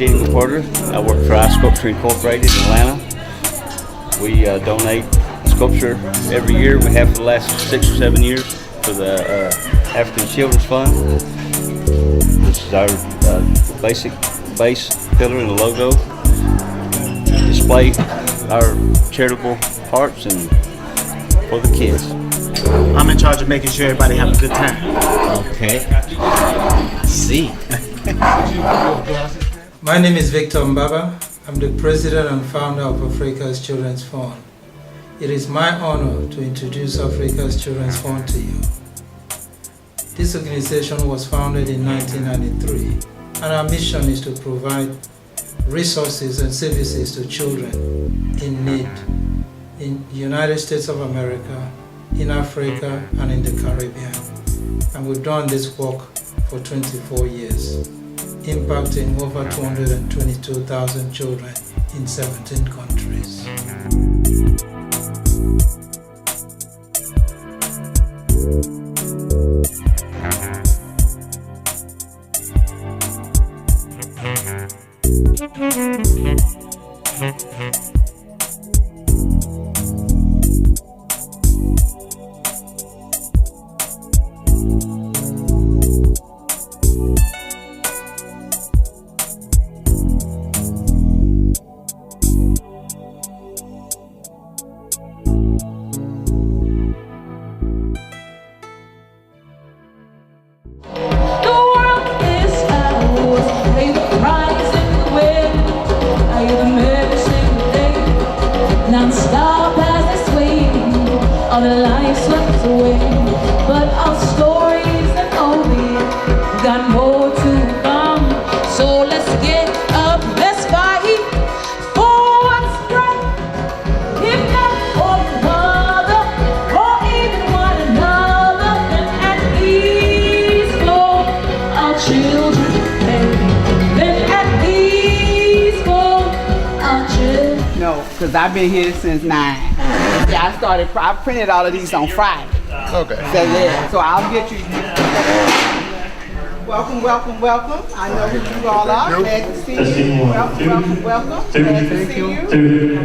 Danny McWhorter. I work for iSculpture Incorporated in Atlanta. We donate sculpture every year. We have for the last 6 or 7 years for the African Children's Fund. This is our basic base pillar and logo. Display our charitable hearts and for the kids. I'm in charge of making sure everybody have a good time. Okay. See. My name is Victor Mbaba. I'm the president and founder of Africa's Children's Fund. It is my honor to introduce Africa's Children's Fund to you. This organization was founded in 1993, and our mission is to provide resources and services to children in need in the United States of America, in Africa, and in the Caribbean. And we've done this work for 24 years, impacting over 222,000 children in 17 countries. Non-stop as they swing, all the life swept away. But our stories are only got more to come. So let's get up, let's fight for what's right. If not for mother or even one another, then at least for our children. Then at least for our children. No, because I've been here since 9. Yeah, I printed all of these on Friday. Okay. So yeah, so I'll get you. Welcome, welcome, welcome. I know who you all are. Glad to see you. Welcome, welcome. Glad to see you.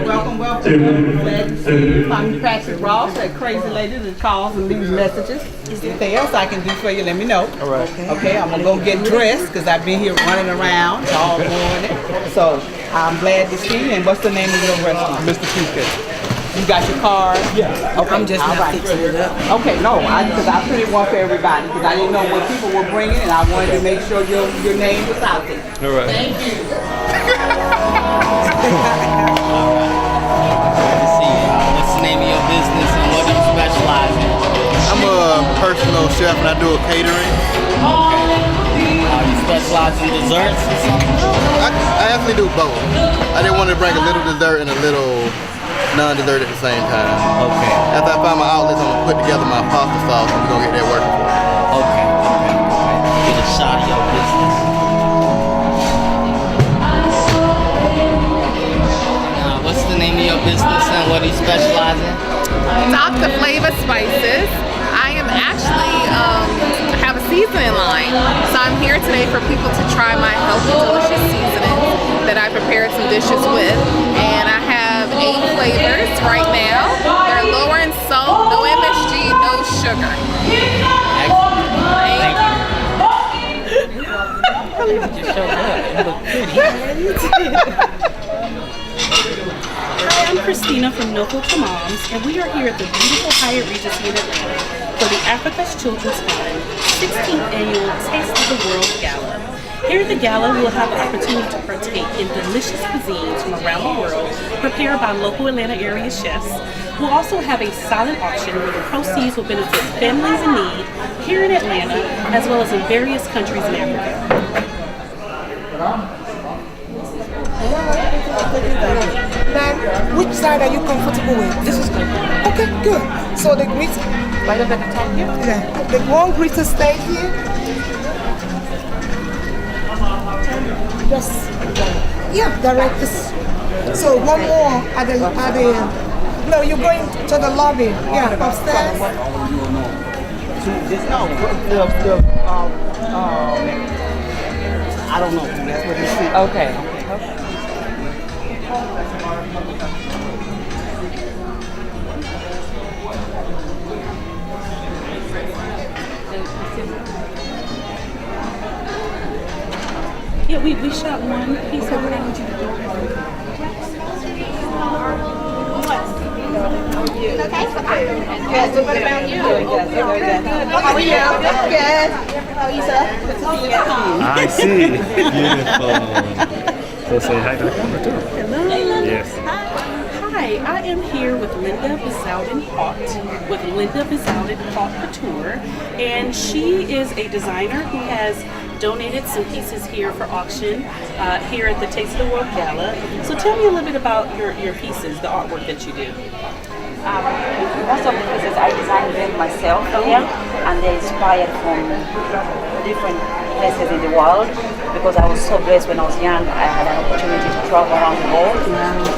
Welcome, welcome. Glad to see you. I'm Patrick Ross, that crazy lady that calls and leaves messages. Anything else I can do for you, let me know. All right. Okay, I'm gonna go get dressed because I've been here running around all morning. So I'm glad to see you. And what's the name of your restaurant? Mr. Cheesecake. You got your card? Yeah. Okay. I'm just not fixing it up. Okay, no, because I printed one for everybody because I didn't know what people were bringing, and I wanted to make sure your name was out there. All right. Thank you. Good to see you. What's the name of your business and what do you specialize in? I'm a personal chef and I do a catering. You specialize in desserts or something? I actually do both. I didn't want to bring a little dessert and a little non-dessert at the same time. Okay. After I find my outlets, I'm gonna put together my pasta sauce and we're gonna get that working for us. Okay. Get a shot of your business. What's the name of your business and what do you specialize in? Dr. Flavor Spices. I am actually have a seasoning line, so I'm here today for people to try my healthy, delicious seasonings that I prepared some dishes with, and I have 8 flavors right now. They're lower in salt, no MSG, no sugar. Hi, I'm Christina from No Food for Moms, and we are here at the beautiful Hyatt Regency in Atlanta for the Africa's Children's Fund 16th Annual Taste of the World Gala. Here at the gala, we'll have the opportunity to partake in delicious cuisines from around the world prepared by local Atlanta area chefs. We'll also have a silent auction where the proceeds will benefit families in need here in Atlanta as well as in various countries in Africa. Then, which side are you comfortable with? This is good. Okay, good. So the grease, right up at the top here? Yeah. The one greaser stay here. Just, yeah, direct this. So one more at the, no, you're going to the lobby. Yeah, upstairs. I don't know. That's what he see. Okay. Yeah, we shot one piece over there. Yes, what about you? How are you? Good. How are you, sir? Good to see you. I see. Beautiful. So say hi to the camera too. Hello. Yes. Hi, I am here with Linda Bizalden-Haught with Linda Bizalden-Haught Couture, and she is a designer who has donated some pieces here for auction here at the Taste of the World Gala. So tell me a little bit about your pieces, the artwork that you do. Most of the pieces I designed them myself here, and they're inspired from different places in the world, because I was so blessed when I was young. I had an opportunity to travel around the world.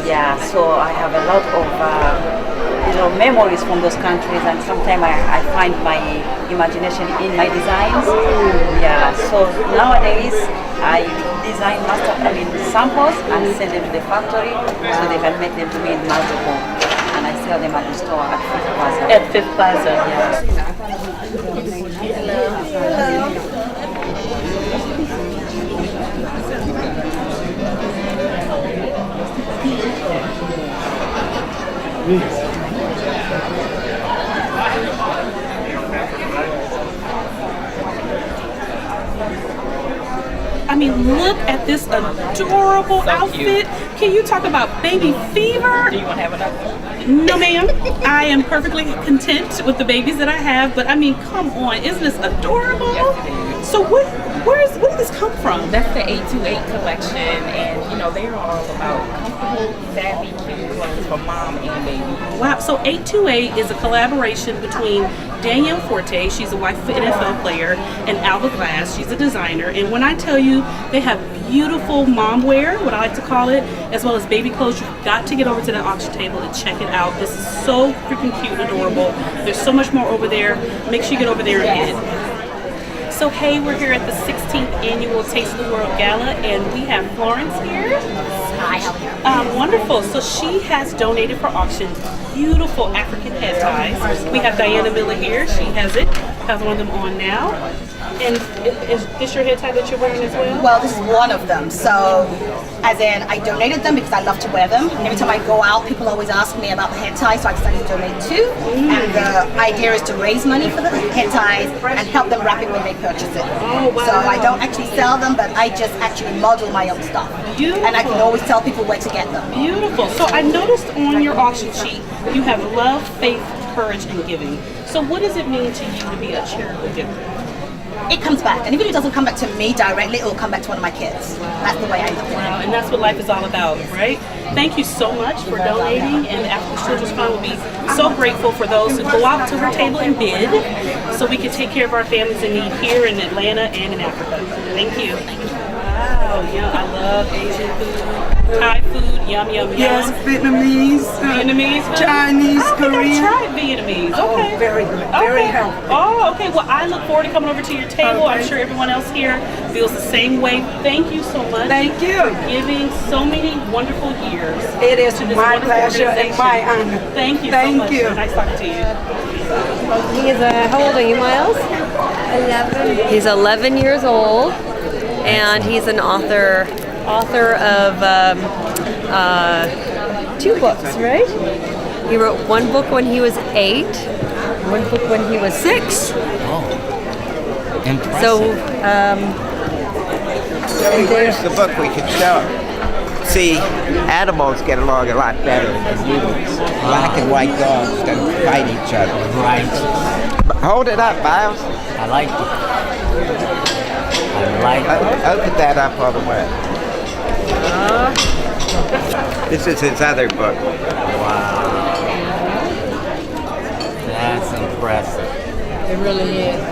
Yeah, so I have a lot of memories from those countries, and sometimes I find my imagination in my designs. Yeah, so nowadays I design samples and send them to the factory so they can make them to me in multiple, and I sell them at the store at Fifth Plaza. At Fifth Plaza, yeah. I mean, look at this adorable outfit. Can you talk about baby fever? Do you want to have another? No, ma'am. I am perfectly content with the babies that I have, but I mean, come on, isn't this adorable? Yes, it is. So where did this come from? That's the 828 collection, and they're all about comfortable, savvy, cute clothes for mom and baby. Wow, so 828 is a collaboration between Danielle Forte, she's a white NFL player, and Alba Glass, she's a designer. And when I tell you they have beautiful mom wear, what I like to call it, as well as baby clothes, you've got to get over to the auction table and check it out. This is so freaking cute and adorable. There's so much more over there. Make sure you get over there and get it. So hey, we're here at the 16th annual Taste of the World Gala, and we have Florence here. Hi. Wonderful. So she has donated for auction beautiful African head ties. We have Diana Miller here. She has one of them on now. And is this your head tie that you're wearing as well? Well, this is one of them. So, as in, I donated them because I love to wear them. And every time I go out, people always ask me about the head ties, so I decided to donate two. And the idea is to raise money for the head ties and help them wrap it when they purchase it. Oh, wow. So I don't actually sell them, but I just actually model my own stuff. Beautiful. And I can always tell people where to get them. Beautiful. So I noticed on your auction sheet, you have love, faith, courage, and giving. So what does it mean to you to be a charitable giver? It comes back, and even if it doesn't come back to me directly, it will come back to one of my kids. That's the way I look at it. Wow, and that's what life is all about, right? Thank you so much for donating, and the African Children's Fund will be so grateful for those who go out to her table and bid, so we can take care of our families in need here in Atlanta and in Africa. Thank you. Wow, yeah, I love Asian food, Thai food, yum, yum, yum. Yes, Vietnamese, Vietnamese food? Chinese, I don't think Korean. I tried Vietnamese. Okay. Oh, very good. Very healthy. Oh, okay. Well, I look forward to coming over to your table. I'm sure everyone else here feels the same way. Thank you so much. Thank you. For giving so many wonderful years. It is to this my wonderful pleasure and organization. my honor. Thank you so Thank much. you. Nice talking to you. How old are you, Miles? 11. He's 11 years old, and he's an author of two books, right? He wrote one book when he was 8, one book when he was 6. Oh, impressive. So, Where's the book we can show? See, animals get along a lot better than humans. Black and white dogs don't fight each other. Right. Hold it up, Miles. I like it. I like it. Open that up all the way. This is his other book. Wow. That's impressive. It really is.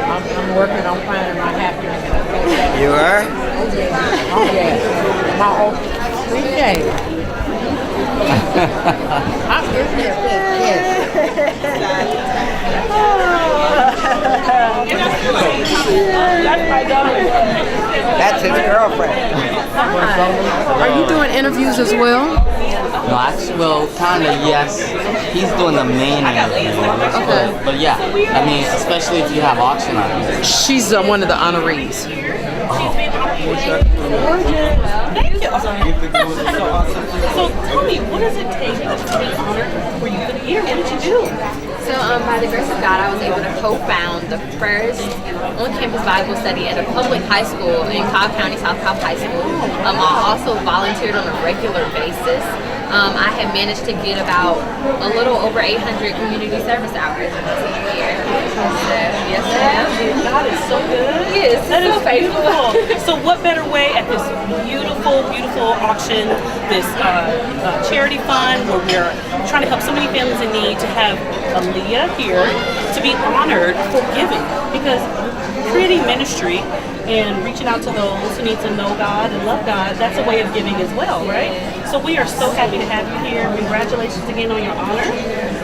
I'm working on finding my happiness. You are? Oh, yeah. My own cliche. I'm just here. Yes. That's my daughter. That's his girlfriend. Are you doing interviews as well? No, actually, well, kind of, yes. He's doing the main interview. Okay. But yeah, I mean, especially if you have auction items. She's one of the honorees. Thank you. So tell me, what does it take to be honored for you for the year? What did you do? So by the grace of God, I was able to co-found the first on-campus Bible study at a public high school in Cobb County, South Cobb High School. I also volunteered on a regular basis. I had managed to get about a little over 800 community service hours in this year. So, yes, ma'am. God is so good. Yes, that is so faithful. beautiful. So what better way at this beautiful, beautiful auction, this charity fund where we're trying to help so many families in need, to have Aaliyah here to be honored for giving, because creating ministry and reaching out to those who need to know God and love God, that's a way of giving as well, right? So we are so happy to have you here. Congratulations again on your honor,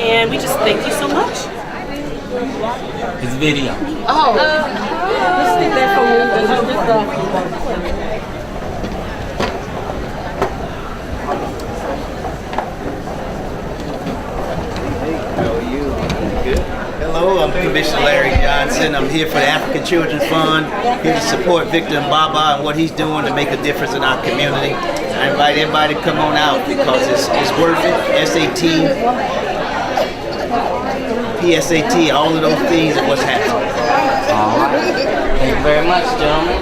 and we just thank you so much. His video. Oh, let's stick that for Hello, I'm Commissioner Larry Johnson. I'm here for the African Children's Fund, here to support Victor and Baba and what he's doing to make a difference in our community. I invite everybody to come on out because it's worth it. SAT, PSAT, all of those things are what's happening. All right. Thank you very much, gentlemen.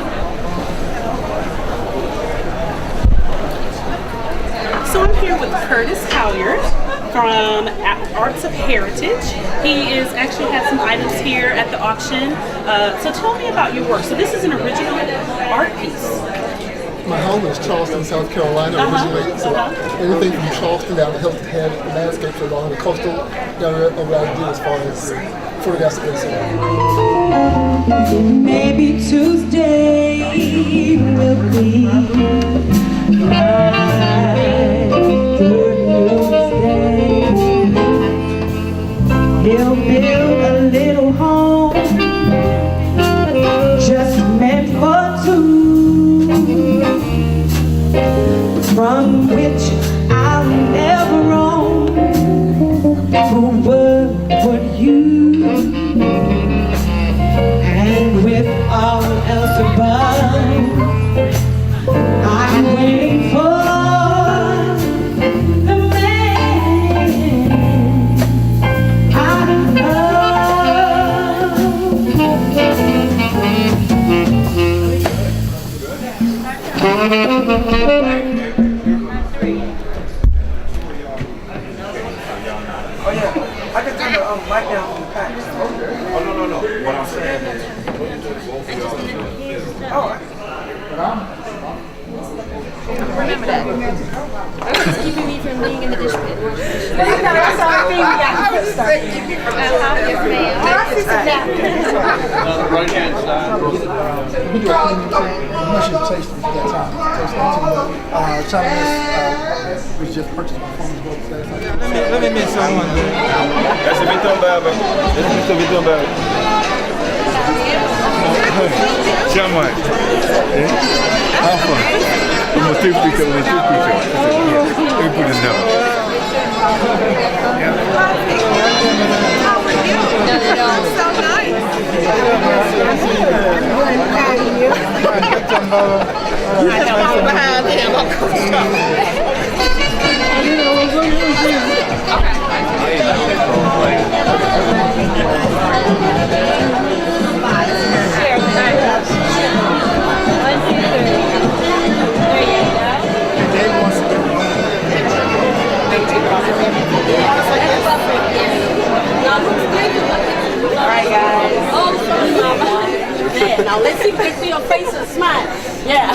So I'm here with Curtis Halyard from Arts of Heritage. He is actually has some items here at the auction. So tell me about your work. So this is an original art piece. My home is Charleston, South Carolina originally. So anything from Charleston down to Hilton Head, landscapes along the coastal area of what I do as far as photographs are concerned. Maybe Tuesday will be my good news day. He'll build a little home just meant for two, from which I'll never roam. Who would you? And with all else above, I'm waiting for the man out of Oh yeah, I can turn the mic down from the pack. Oh no. What I'm saying is, Remember that. It's keeping me from being in the dish pit. That's the only thing we got to start. Yes, ma'am. Right hand side. Much is tasty at that time. Chinese was just purchased my phone. Let me meet someone. That's a Vitor Baba. That's Mr. Vitor Baba. Chama. How fun. I'm a two picture. Let me put it down. How are you? So nice. I know I'm behind him. Alright guys. Yeah, now let's see if your face and smile. Yeah.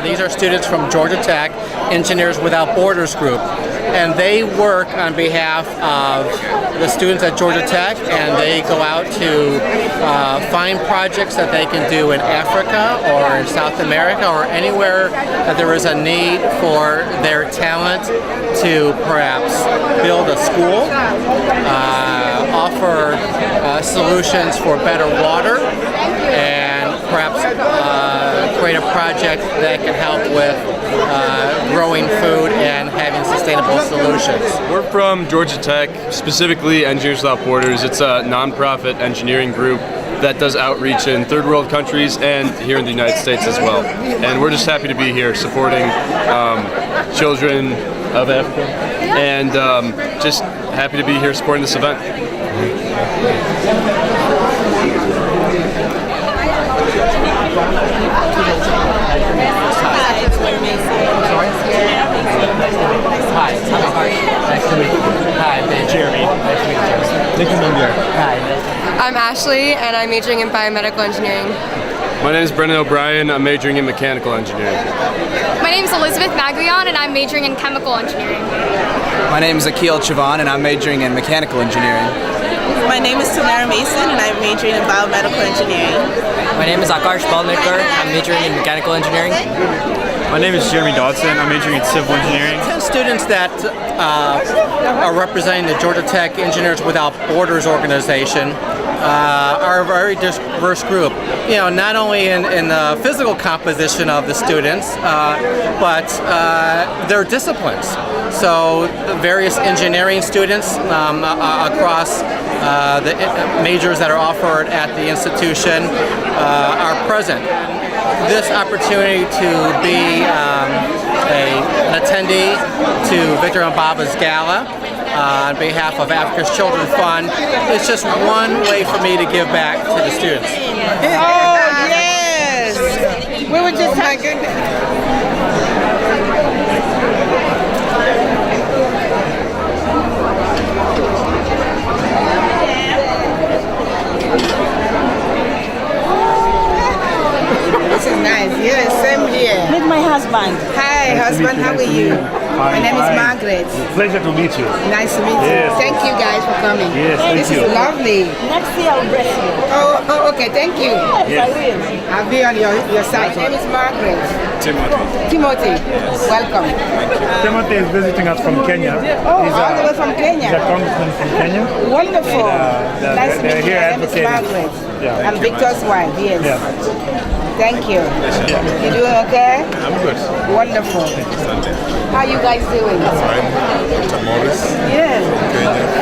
These are students from Georgia Tech, Engineers Without Borders group. and they work on behalf of the students at Georgia Tech, and they go out to find projects that they can do in Africa or in South America or anywhere that there is a need for their talent to perhaps build a school, offer solutions for better water, and perhaps create a project that can help with growing food and having sustainable solutions. We're from Georgia Tech, specifically Engineers Without Borders. It's a nonprofit engineering group that does outreach in third world countries and here in the United States as well. And we're just happy to be here supporting children of Africa, and just happy to be here supporting this event. Hi, nice to meet you. Hi, Jeremy. Nice to meet you. Hi. I'm Ashley, and I'm majoring in biomedical engineering. My name is Brendan O'Brien. I'm majoring in mechanical engineering. My name is Elizabeth Maglion, and I'm majoring in chemical engineering. My name is Akil Chavan, and I'm majoring in mechanical engineering. My name is Tamara Mason, and I'm majoring in biomedical engineering. My name is Akash Balnikar. I'm majoring in mechanical engineering. My name is Jeremy Dodson. I'm majoring in civil engineering. 10 students that are representing the Georgia Tech Engineers Without Borders organization are a very diverse group. You know, not only in the physical composition of the students, but their disciplines. So the various engineering students across the majors that are offered at the institution are present. This opportunity to be an attendee to Victor Mbaba's gala on behalf of Africa's Children's Fund is just one way for me to give back to the students. Oh, yes! We were just This is nice. Yes, same here. Meet my husband. Hi, husband. How are you? My name is Margaret. Pleasure to meet you. Nice to meet you. Yes. Thank you guys for coming. Yes, thank this you. is lovely. Next year I'll bless you. Oh, okay. Thank you. Yes, I will. I'll be on your side. My name is Margaret. Timothy. Welcome. Timothy is visiting us from Kenya. Oh, all the way from Kenya. He's a congressman from Kenya. Wonderful. Nice to they're meet you. here My name is advocating. Margaret. Yeah. I'm Victor's wife. Yes. Yeah. Thank you. You doing okay? I'm good. Wonderful. How you guys doing? Fine. Dr. Morris. Yes.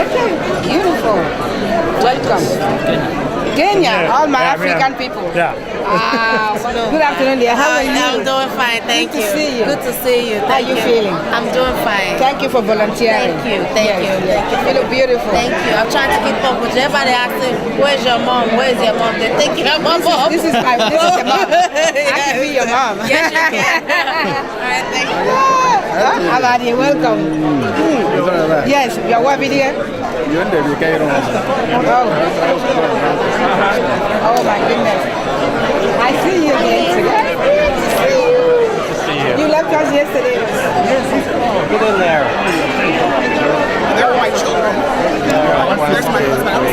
Okay. Beautiful. Welcome. Kenya. All my African people. Yeah. Good afternoon, dear. How are you? I'm doing fine. Thank you. Good to see you. Good to see you. How are you feeling? I'm doing fine. Thank you for volunteering. Thank you. Thank you. You look beautiful. Thank you. I'm trying to keep up with you. Everybody asking, where's your mom? Where's your mom? They're thinking I'm my mom. This is the mom. I can be your mom. Yes, you can. All right, thank you. How about you? Welcome. Yes, your wife is here? Oh my goodness. I see you again today. You left us yesterday. Get in there. They're white children. There's my husband.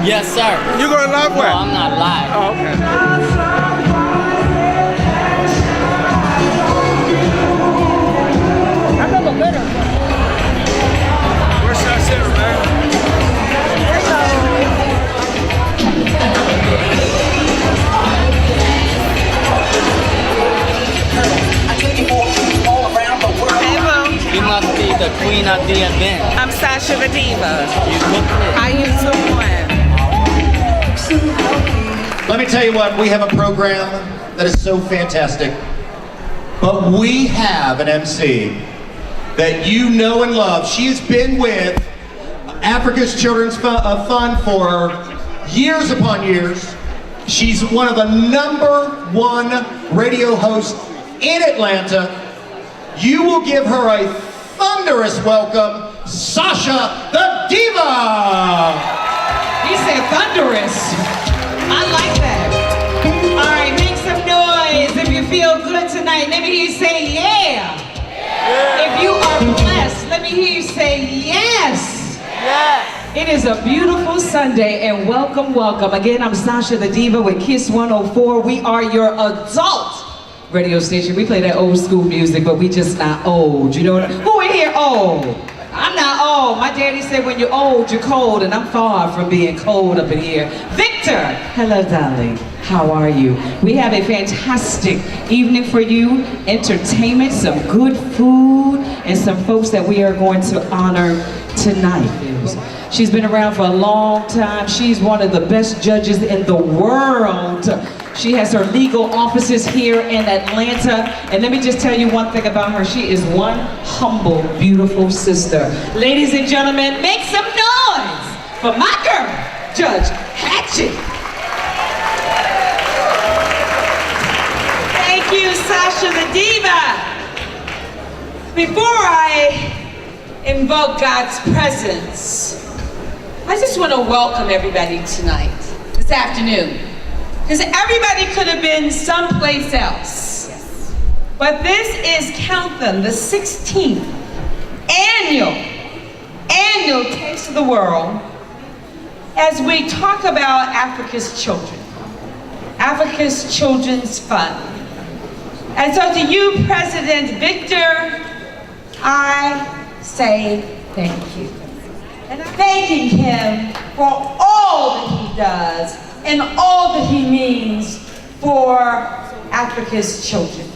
Yes, sir. You going live No, where? I'm not live. Oh, okay. Where's that center, man? You must be the queen of the event. I'm Sasha the Diva. You look it. How you doing? Let me tell you what, we have a program that is so fantastic, but we have an MC that you know and love. She has been with Africa's Children's Fund for years upon years. She's one of the #1 radio hosts in Atlanta. You will give her a thunderous welcome, Sasha the Diva! He said thunderous. I like that. All right, make some noise if you feel good tonight. Let me hear you say yeah. If you are blessed, let me hear you say yes. It is a beautiful Sunday and welcome, welcome. Again, I'm Sasha the Diva with Kiss 104. We are your adult radio station. We play that old school music, but we just not old. You know what? Who in here old? I'm not old. My daddy said when you're old, you're cold, and I'm far from being cold up in here. Victor! Hello, darling. How are you? We have a fantastic evening for you. Entertainment, some good food, and some folks that we are going to honor tonight. She's been around for a long time. She's one of the best judges in the world. She has her legal offices here in Atlanta. And let me just tell you one thing about her. She is one humble, beautiful sister. Ladies and gentlemen, make some noise for my girl, Judge Hatchett. Thank you, Sasha the Diva. Before I invoke God's presence, I just want to welcome everybody tonight, this afternoon. Because everybody could have been someplace else. But this is, count them, the 16th annual Taste of the World, as we talk about Africa's children, Africa's Children's Fund. And so to you, President Victor, I say thank you. And I'm thanking him for all that he does and all that he means for Africa's children.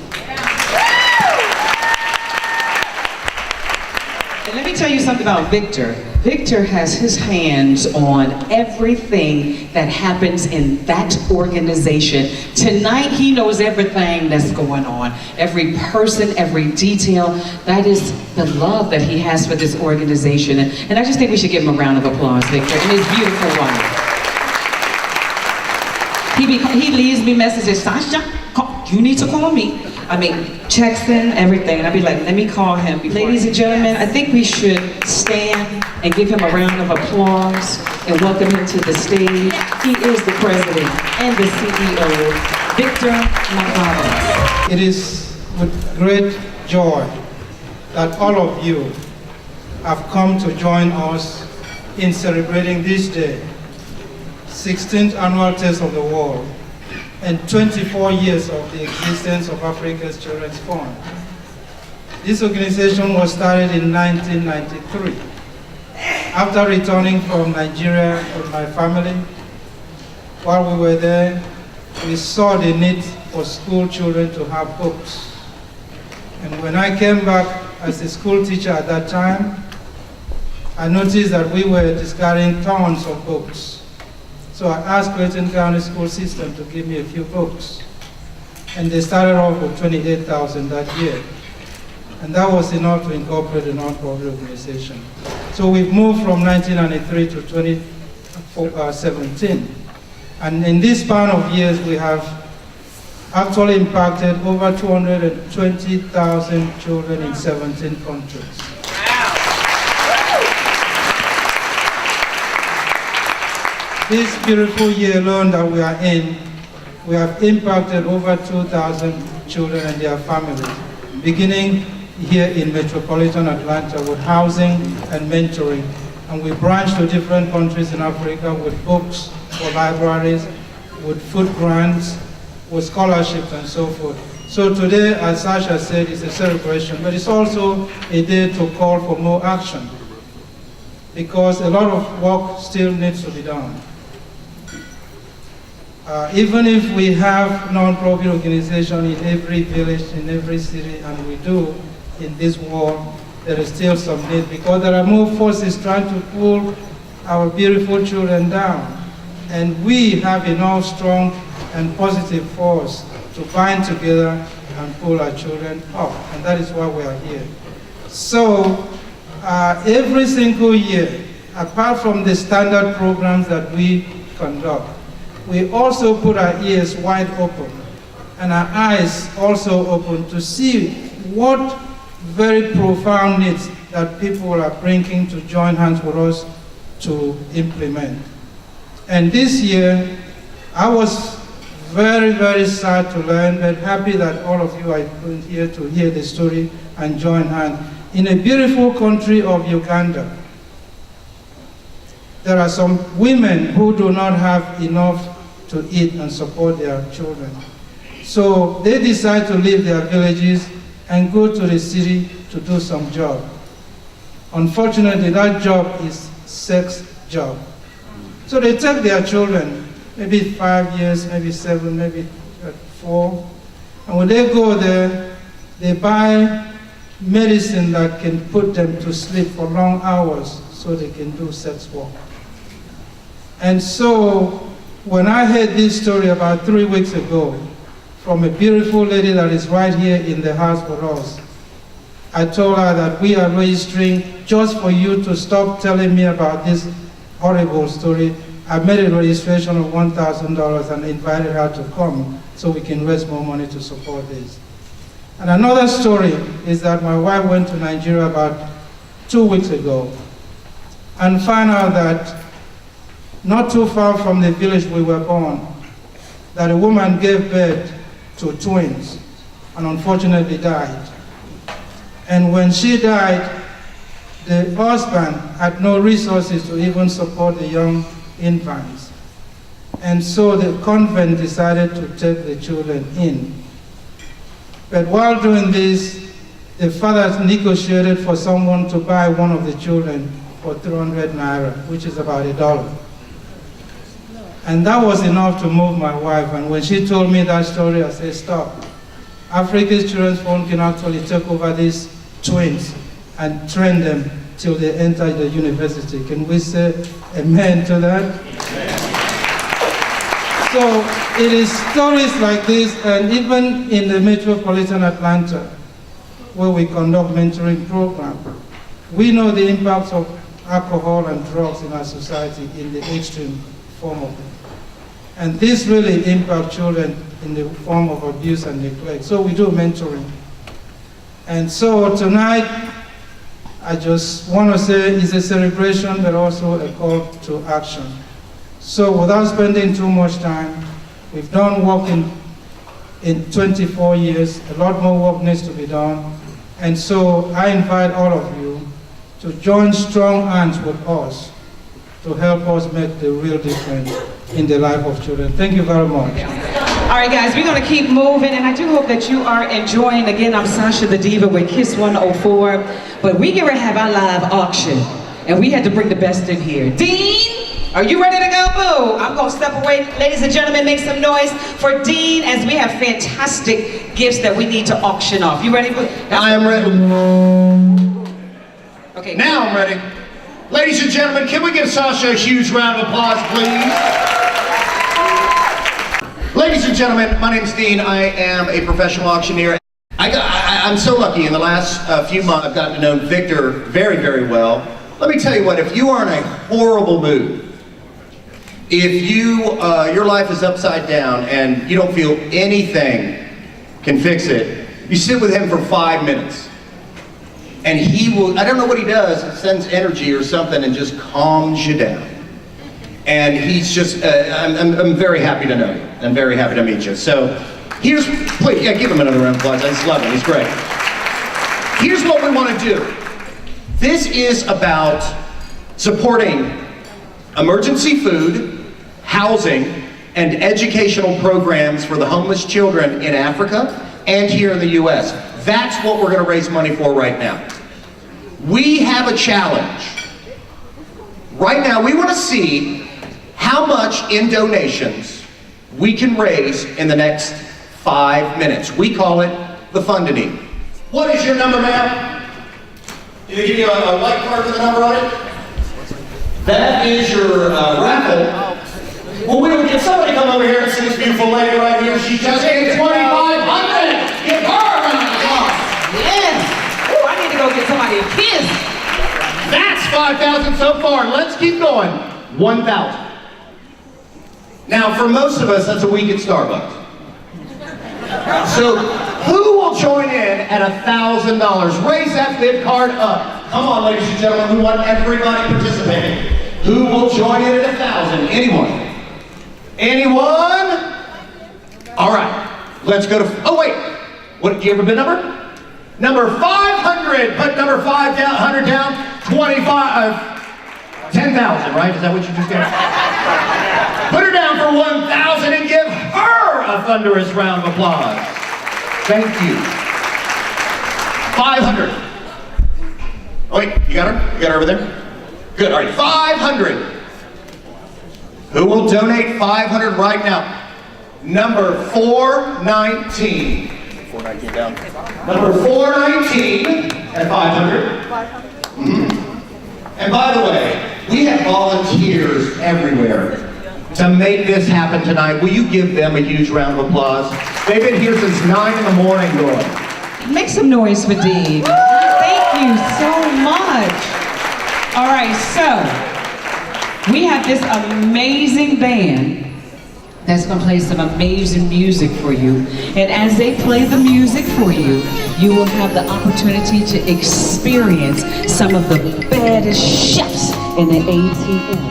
And let me tell you something about Victor. Victor has his hands on everything that happens in that organization. Tonight, he knows everything that's going on. Every person, every detail. That is the love that he has for this organization. And I just think we should give him a round of applause, Victor, and his beautiful wife. He leaves me messages, Sasha, you need to call me. I mean, checks in, everything, and I'd be like, let me call him. Ladies and gentlemen, I think we should stand and give him a round of applause and welcome him to the stage. He is the president and the CEO, Victor Magaba. It is with great joy that all of you have come to join us in celebrating this day, 16th annual Taste of the World, and 24 years of the existence of Africa's Children's Fund. This organization was started in 1993. After returning from Nigeria with my family, while we were there, we saw the need for school children to have books. And when I came back as a school teacher at that time, I noticed that we were discarding tons of books. So I asked Clayton County School System to give me a few books. And they started off with 28,000 that year. And that was enough to incorporate a non-profit organization. So we've moved from 1993 to 2017. And in this span of years, we have actually impacted over 220,000 children in 17 countries. This beautiful year alone that we are in, we have impacted over 2,000 children and their families, beginning here in metropolitan Atlanta with housing and mentoring And we branch to different countries in Africa with books for libraries, with food grants, with scholarships and so forth. So today, as Sasha said, is a celebration, but it's also a day to call for more action, because a lot of work still needs to be done. Even if we have non-profit organizations in every village, in every city, and we do in this world, there is still some need, because there are more forces trying to pull our beautiful children down. And we have enough strong and positive force to bind together and pull our children up. And that is why we are here. So every single year, apart from the standard programs that we conduct, we also put our ears wide open and our eyes also open to see what very profound needs that people are bringing to join hands with us to implement. And this year, I was very, very sad to learn, but happy that all of you are here to hear the story and join hands. In a beautiful country of Uganda, there are some women who do not have enough to eat and support their children. So they decide to leave their villages and go to the city to do some job. Unfortunately, that job is sex job. So they take their children, maybe 5 years, maybe 7, maybe 4, and when they go there, they buy medicine that can put them to sleep for long hours so they can do sex work. And so when I heard this story about 3 weeks ago from a beautiful lady that is right here in the house with us, I told her that we are registering just for you to stop telling me about this horrible story. I made a registration of $1,000 and invited her to come so we can raise more money to support this. And another story is that my wife went to Nigeria about 2 weeks ago and found out that not too far from the village we were born, that a woman gave birth to twins and unfortunately died. And when she died, the husband had no resources to even support the young infants. And so the convent decided to take the children in. But while doing this, the father negotiated for someone to buy one of the children for 300 naira, which is about $1. And that was enough to move my wife. And when she told me that story, I said, stop. Africa's Children's Fund can actually take over these twins and train them till they enter the university. Can we say amen to that? So it is stories like this, and even in the metropolitan Atlanta, where we conduct mentoring program, we know the impacts of alcohol and drugs in our society in the extreme form of it. And this really impacts children in the form of abuse and neglect. So we do mentoring. And so tonight, I just want to say it's a celebration, but also a call to action. So without spending too much time, we've done work in 24 years. A lot more work needs to be done. And so I invite all of you to join strong hands with us to help us make the real difference in the life of children. Thank you very much. All right, guys, we're going to keep moving, and I do hope that you are enjoying. Again, I'm Sasha the Diva with Kiss 104, but we get ready to have our live auction, and we had to bring the best in here. Dean, are you ready to go? Boo! I'm going to step away. Ladies and gentlemen, make some noise for Dean, as we have fantastic gifts that we need to auction off. You ready? I am ready. Okay. Now I'm ready. Ladies and gentlemen, can we give Sasha a huge round of applause, please? Ladies and gentlemen, my name's Dean. I am a professional auctioneer. I'm so lucky in the last few months I've gotten to know Victor very, very well. Let me tell you what, if you are in a horrible mood, if your life is upside down and you don't feel anything can fix it, you sit with him for 5 minutes. And he will, I don't know what he does, it sends energy or something and just calms you down. And he's just, I'm very happy to know you. I'm very happy to meet you. So here's, please, yeah, give him another round of applause. I just love him, he's great. Here's what we want to do. This is about supporting emergency food, housing, and educational programs for the homeless children in Africa and here in the U.S. That's what we're going to raise money for right now. We have a challenge. Right now, we want to see how much in donations we can raise in the next 5 minutes. We call it the Funding. What is your number, ma'am? Did they give you a white card with a number on it? That is your raffle. Well, we will get somebody come over here and see this beautiful lady right here. She just gave $2,500. Give her a round of applause. Yes. Oh, I need to go get somebody a kiss. That's 5,000 so far. Let's keep going. 1,000. Now, for most of us, that's a week at Starbucks. So, who will join in at $1,000? Raise that bid card up. Come on, ladies and gentlemen. We want everybody participating. Who will join in at 1,000? Anyone? Anyone? All right. Let's go to. Oh wait. What? Do you have a bid number? Number 500. Put number 500 down. 10,000. Right? Is that what you just did? Put her down for 1,000 and give her a thunderous round of applause. Thank you. 500. Oh, wait, you got her? You got her over there? Good, all right, 500. Who will donate 500 right now? Number 419. 419 down. Number 419 at 500. And by the way, we have volunteers everywhere to make this happen tonight. Will you give them a huge round of applause? They've been here since 9 in the morning going. Make some noise for Dean. Thank you so much. All right, so we have this amazing band that's going to play some amazing music for you. And as they play the music for you, you will have the opportunity to experience some of the baddest chefs in the ATL.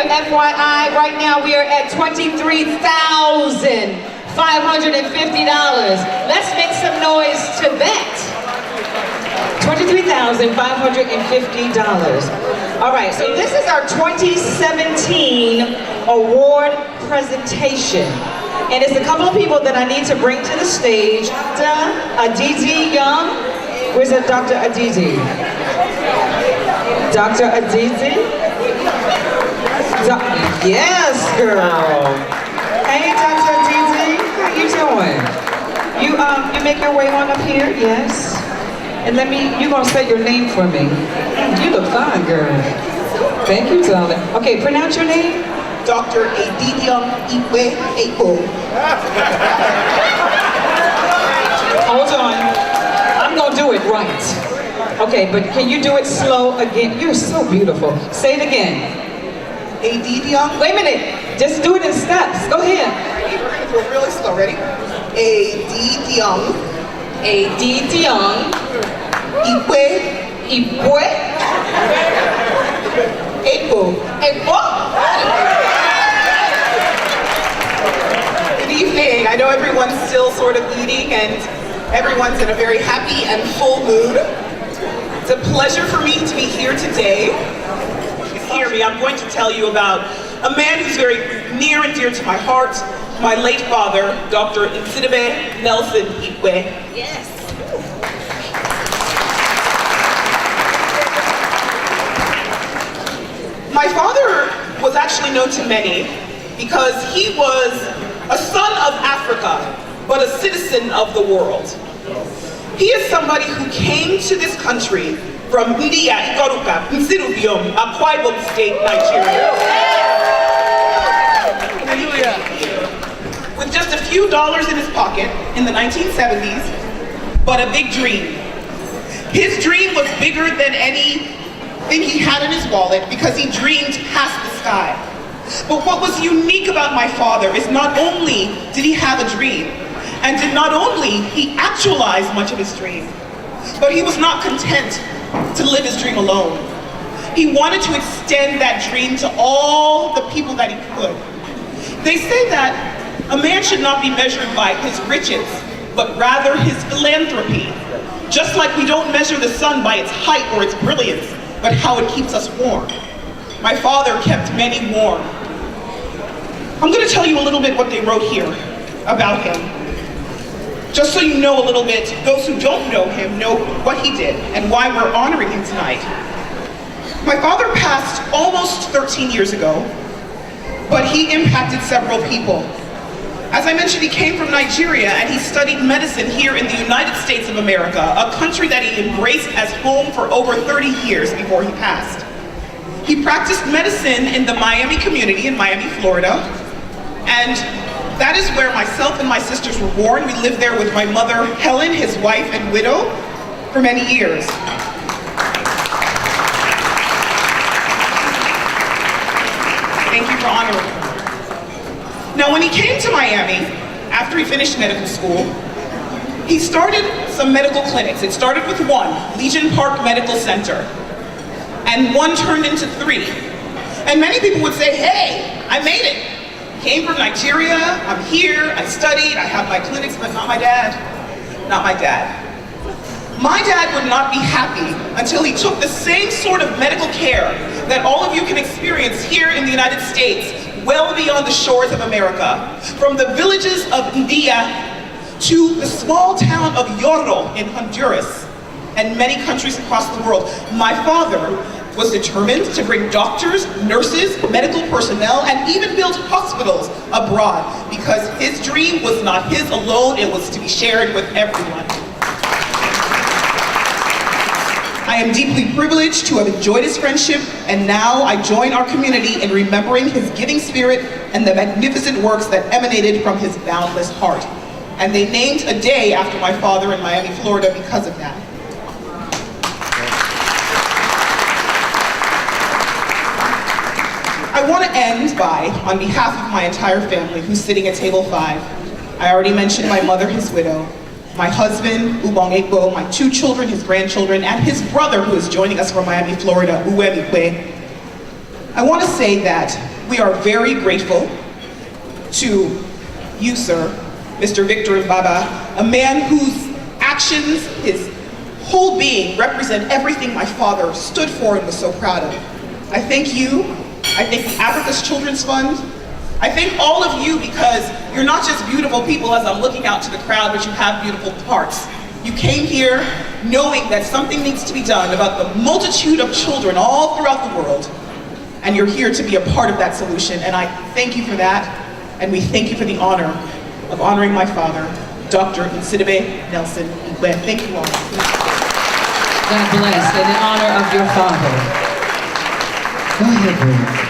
FYI, right now we are at $23,550. Let's make some noise to that. $23,550. All right, so this is our 2017 award presentation. And it's a couple of people that I need to bring to the stage. Dr. Aditi Young. Where's that Dr. Aditi? Dr. Aditi? Yes, girl. Hey, Dr. Aditi, how you doing? You make your way on up here, yes. And you're gonna say your name for me. You look fine, girl. Thank you, darling. Okay, pronounce your name. Dr. Aditi Iwe Eko. Hold on. I'm gonna do it right. Okay, but can you do it slow again? You're so beautiful. Say it again. Aditi. Wait a minute. Just do it in steps. Go ahead. We're gonna do it really slow. Ready? Aditi. Aditi. Iwe. Iwe. Eko. Eko. Good evening. I know everyone's still sort of eating and everyone's in a very happy and full mood. It's a pleasure for me to be here today. Hear me, I'm going to tell you about a man who's very near and dear to my heart, my late father, Dr. Nsidibe Nelson Iwe. Yes. My father was actually known to many because he was a son of Africa, but a citizen of the world. He is somebody who came to this country from Ndia, Ikoruka, Nsirubiom, Akwa Ibom State, Nigeria. With just a few dollars in his pocket in the 1970s, but a big dream. His dream was bigger than anything he had in his wallet because he dreamed past the sky. But what was unique about my father is not only did he have a dream, and did not only he actualize much of his dream, but he was not content to live his dream alone. He wanted to extend that dream to all the people that he could. They say that a man should not be measured by his riches, but rather his philanthropy. Just like we don't measure the sun by its height or its brilliance, but how it keeps us warm. My father kept many warm. I'm going to tell you a little bit what they wrote here about him. Just so you know a little bit, those who don't know him know what he did and why we're honoring him tonight. My father passed almost 13 years ago, but he impacted several people. As I mentioned, he came from Nigeria and he studied medicine here in the United States of America, a country that he embraced as home for over 30 years before he passed. He practiced medicine in the Miami community in Miami, Florida, and that is where myself and my sisters were born. We lived there with my mother, Helen, his wife and widow, for many years. Thank you for honoring him. Now, when he came to Miami, after he finished medical school, he started some medical clinics. It started with one, Legion Park Medical Center, and one turned into 3. And many people would say, hey, I made it. Came from Nigeria, I'm here, I studied, I have my clinics, but not my dad. Not my dad. My dad would not be happy until he took the same sort of medical care that all of you can experience here in the United States, well beyond the shores of America. From the villages of India to the small town of Yoro in Honduras and many countries across the world. My father was determined to bring doctors, nurses, medical personnel, and even build hospitals abroad because his dream was not his alone, it was to be shared with everyone. I am deeply privileged to have enjoyed his friendship, and now I join our community in remembering his giving spirit and the magnificent works that emanated from his boundless heart. And they named a day after my father in Miami, Florida because of that. I want to end by, on behalf of my entire family who's sitting at table 5, I already mentioned my mother, his widow, my husband, Ubong Ekbo, my 2 children, his grandchildren, and his brother who is joining us from Miami, Florida, Uwemi Kwe. I want to say that we are very grateful to you, sir, Mr. Victor Baba, a man whose actions, his whole being, represent everything my father stood for and was so proud of. I thank you. I thank the Africa's Children's Fund. I thank all of you because you're not just beautiful people as I'm looking out to the crowd, but you have beautiful hearts. You came here knowing that something needs to be done about the multitude of children all throughout the world, and you're here to be a part of that solution, and I thank you for that, and we thank you for the honor of honoring my father, Dr. Nsidibe Nelson Igwe. Thank you all. God bless, in the honor of your father. Go ahead, Bruce.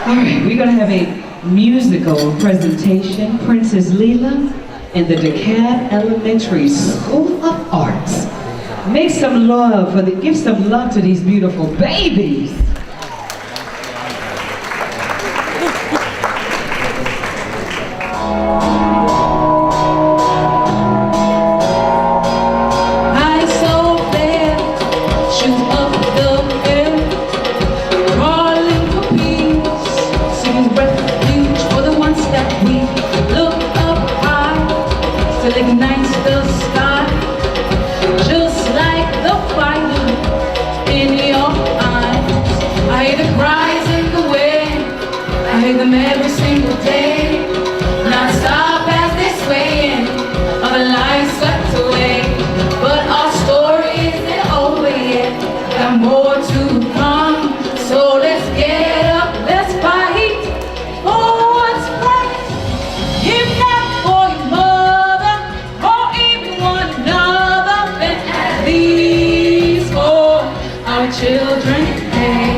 All right, we're going to have a musical presentation. Princess Leela and the DeKalb Elementary School of Arts. Make some love for give some love to these beautiful babies. Children, hey,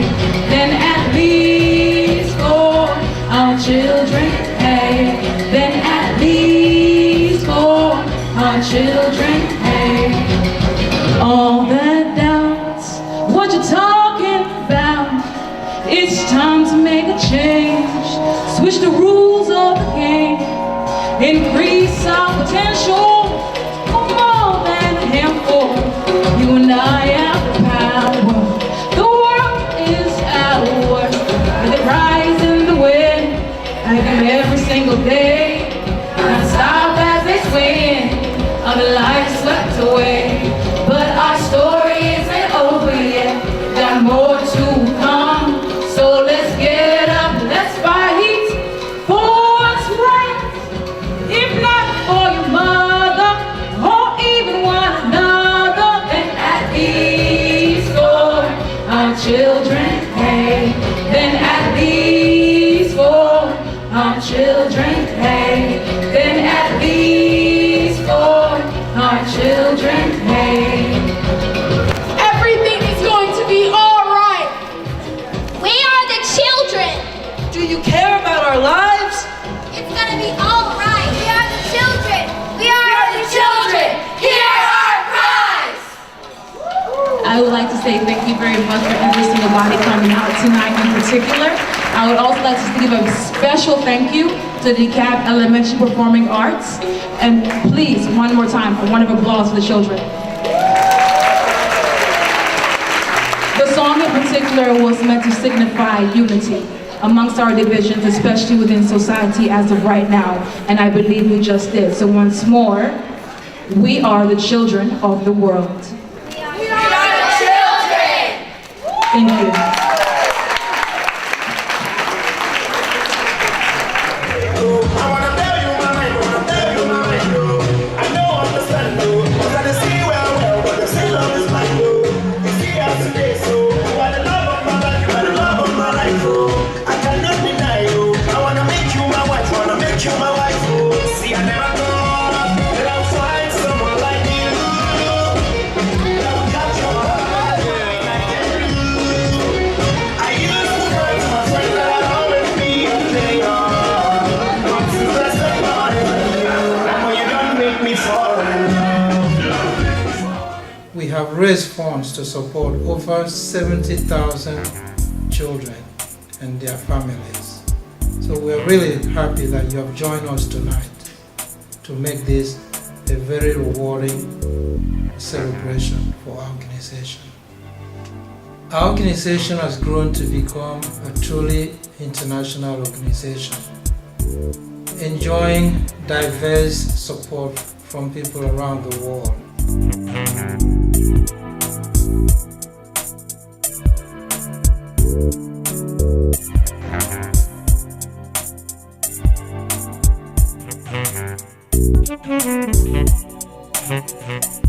our children, hey, then at least for our children, hey. All the doubts, what you talking about? It's time to make a change, switch the rules of the game, increase our potential for more than a handful. You and I have the power. The world is ours. With the rise and the wind, I give every single day. Not stop as they swing, other lives swept away. But our story isn't over yet. Got more to come. So let's get up, let's fight for what's right. If not for your mother or even one another, then at least for our children, hey. Then at least for our children, hey. Then at least for our children, hey. Everything is going to be all right. We are the children. Do you care about our lives? It's gonna be all right. We are the children. We are the children. Hear our cries. I would like to say thank you very much for every single body coming out tonight in particular. I would also like to give a special thank you to the DeKalb Elementary Performing Arts. And please, one more time, a round of applause for the children. The song in particular was meant to signify unity amongst our divisions, especially within society as of right now. And I believe we just did. So once more, we are the children of the world. We are the children. Thank you. We have raised funds to support over 70,000 children and their families. So we're really happy that you have joined us tonight to make this a very rewarding celebration for our organization. Our organization has grown to become a truly international organization, enjoying diverse support from people around the world. Thank you.